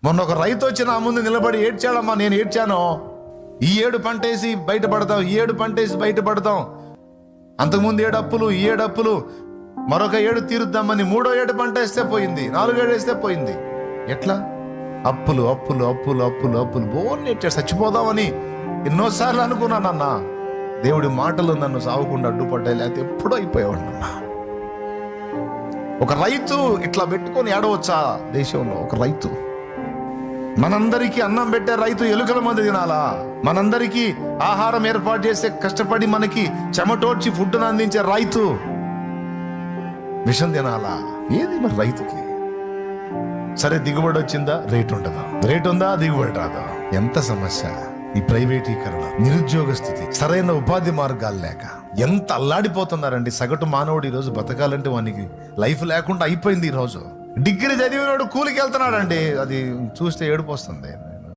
మొన్న ఒక రైతు వచ్చి నా ముందు నిలబడి ఏడ్చాడమ్మా. నేను ఏడ్చాను. ఈ ఏడు పంటేసి బయటపడతాం, ఈ ఏడు పంటేసి బయటపడతాం, అంతకుముందు 7 అప్పులు, ఈ 7 అప్పులు, మరొక 7 తీరుద్దామని 3వ ఏడు పంట వేస్తే పోయింది, 4వ ఏడు వేస్తే పోయింది. ఎట్లా? అప్పులు అప్పులు అప్పులు అప్పులు అప్పులు బోర్ని ఎట్టాడు. చచ్చిపోదామని ఎన్నోసార్లు అనుకున్నానన్నా. దేవుడి మాటలు నన్ను సావకుండా అడ్డుపడ్డాయి, లేకపోతే ఎప్పుడో అయిపోయేవాడినన్నా. ఒక రైతు ఇట్లా పెట్టుకొని ఏడవచ్చా దేశంలో? ఒక రైతు, మనందరికీ అన్నం పెట్టే రైతు ఎలుకల మంది తినాలా? మనందరికీ ఆహారం ఏర్పాటు చేసే కష్టపడి మనకి చెమటోడ్చి ఫుడ్ను అందించే రైతు విషం తినాలా? ఏది మరి రైతుకి? సరే, దిగుబడి వచ్చిందా? రేటు ఉండదా? రేటు ఉందా? దిగుబడి రాదా? ఎంత సమస్య! ఈ ప్రైవేటీకరణ, నిరుద్యోగ స్థితి, సరైన ఉపాధి మార్గాలు లేక ఎంత అల్లాడిపోతున్నారండి. సగటు మానవుడు ఈరోజు బతకాలంటే వానికి లైఫ్ లేకుండా అయిపోయింది. ఈరోజు డిగ్రీ చదివినోడు కూలికి వెళ్తున్నాడండి. అది చూస్తే ఏడుపు వస్తుంది.